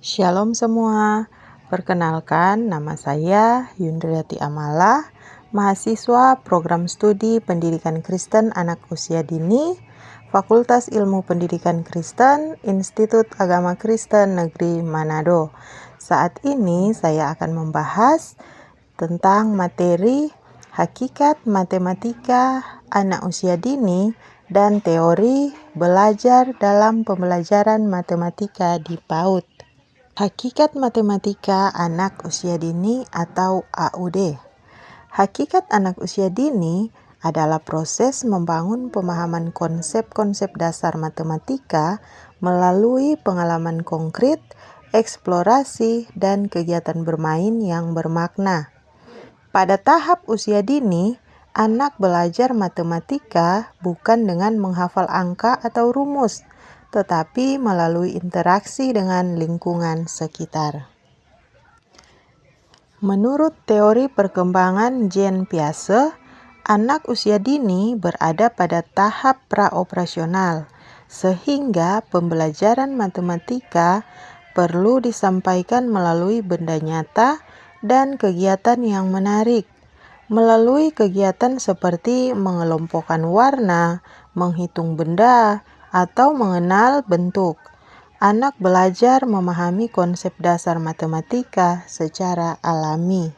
Shalom semua, perkenalkan nama saya Yundriati Amala, mahasiswa program studi Pendidikan Kristen Anak Usia Dini, Fakultas Ilmu Pendidikan Kristen, Institut Agama Kristen Negeri Manado. Saat ini saya akan membahas tentang materi hakikat matematika anak usia dini dan teori belajar dalam pembelajaran matematika di PAUD. Hakikat matematika anak usia dini atau AUD. Hakikat anak usia dini adalah proses membangun pemahaman konsep-konsep dasar matematika melalui pengalaman konkret, eksplorasi, dan kegiatan bermain yang bermakna. Pada tahap usia dini, anak belajar matematika bukan dengan menghafal angka atau rumus, tetapi melalui interaksi dengan lingkungan sekitar. Menurut teori perkembangan Jean Piaget, anak usia dini berada pada tahap praoperasional, sehingga pembelajaran matematika perlu disampaikan melalui benda nyata dan kegiatan yang menarik. Melalui kegiatan seperti mengelompokkan warna, menghitung benda, atau mengenal bentuk, anak belajar memahami konsep dasar matematika secara alami.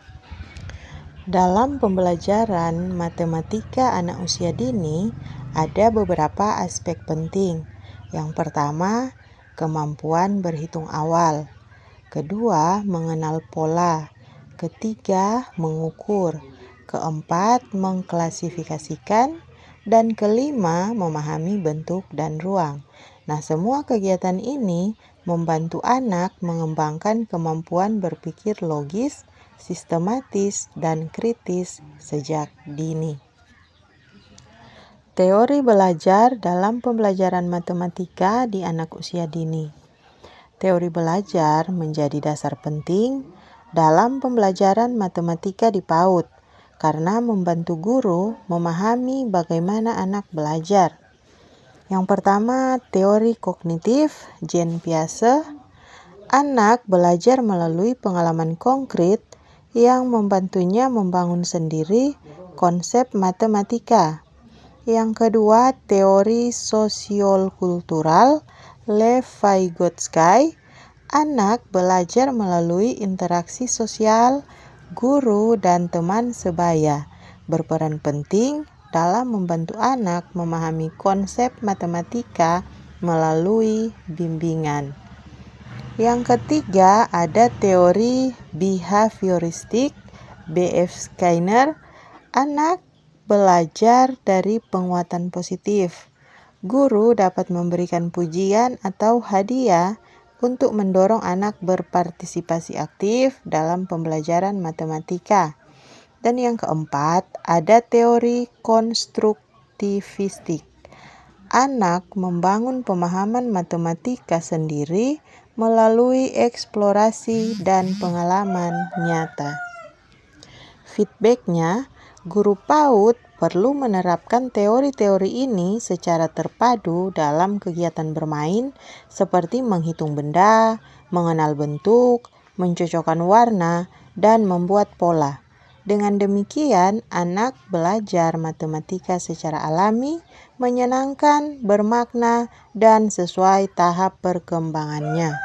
Dalam pembelajaran matematika anak usia dini, ada beberapa aspek penting. Yang pertama, kemampuan berhitung awal. Kedua, mengenal pola. Ketiga, mengukur. Keempat, mengklasifikasikan. Dan kelima, memahami bentuk dan ruang. Nah, semua kegiatan ini membantu anak mengembangkan kemampuan berpikir logis, sistematis, dan kritis sejak dini. Teori belajar dalam pembelajaran matematika di anak usia dini. Teori belajar menjadi dasar penting dalam pembelajaran matematika di PAUD, karena membantu guru memahami bagaimana anak belajar. Yang pertama, teori kognitif Jean Piaget. Anak belajar melalui pengalaman konkret yang membantunya membangun sendiri konsep matematika. Yang kedua, teori sosial-kultural Lev-Vygotsky. Anak belajar melalui interaksi sosial, guru dan teman sebaya, berperan penting dalam membantu anak memahami konsep matematika melalui bimbingan. Yang ketiga, ada teori behavioristik B.F. Skinner. Anak belajar dari penguatan positif. Guru dapat memberikan pujian atau hadiah untuk mendorong anak berpartisipasi aktif dalam pembelajaran matematika. Dan yang keempat, ada teori konstruktivistik. Anak membangun pemahaman matematika sendiri melalui eksplorasi dan pengalaman nyata. Feedbacknya, guru PAUD perlu menerapkan teori-teori ini secara terpadu dalam kegiatan bermain seperti menghitung benda, mengenal bentuk, mencocokkan warna, dan membuat pola. Dengan demikian, anak belajar matematika secara alami, menyenangkan, bermakna, dan sesuai tahap perkembangannya.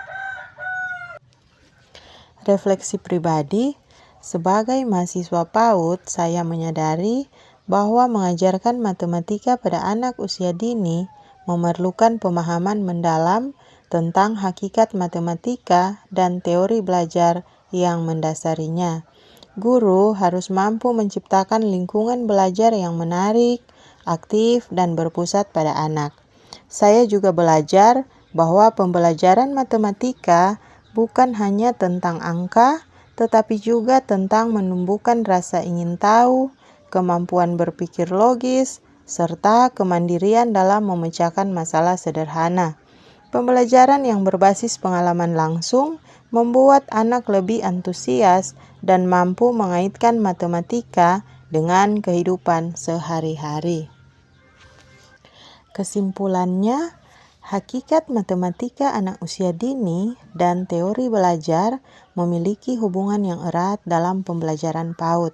Refleksi pribadi. Sebagai mahasiswa PAUD, saya menyadari bahwa mengajarkan matematika pada anak usia dini memerlukan pemahaman mendalam tentang hakikat matematika dan teori belajar yang mendasarinya. Guru harus mampu menciptakan lingkungan belajar yang menarik, aktif, dan berpusat pada anak. Saya juga belajar bahwa pembelajaran matematika bukan hanya tentang angka, tetapi juga tentang menumbuhkan rasa ingin tahu, kemampuan berpikir logis, serta kemandirian dalam memecahkan masalah sederhana. Pembelajaran yang berbasis pengalaman langsung membuat anak lebih antusias dan mampu mengaitkan matematika dengan kehidupan sehari-hari. Kesimpulannya, Hakikat matematika anak usia dini dan teori belajar memiliki hubungan yang erat dalam pembelajaran PAUD.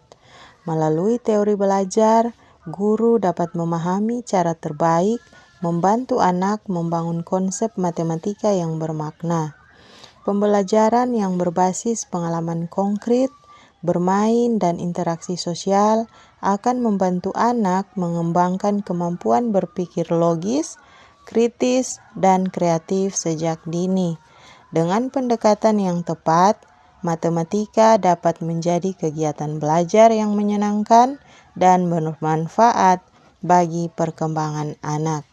Melalui teori belajar, guru dapat memahami cara terbaik membantu anak membangun konsep matematika yang bermakna. Pembelajaran yang berbasis pengalaman konkret, bermain, dan interaksi sosial akan membantu anak mengembangkan kemampuan berpikir logis, kritis, dan kreatif sejak dini. Dengan pendekatan yang tepat, matematika dapat menjadi kegiatan belajar yang menyenangkan dan bermanfaat bagi perkembangan anak.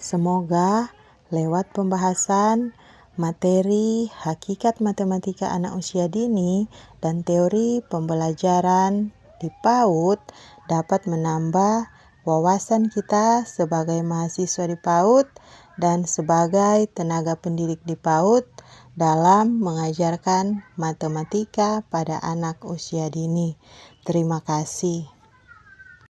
Semoga lewat pembahasan materi hakikat matematika anak usia dini dan teori pembelajaran di PAUD dapat menambah wawasan kita sebagai mahasiswa di PAUD dan sebagai tenaga pendidik di PAUD dalam mengajarkan matematika pada anak usia dini. Terima kasih.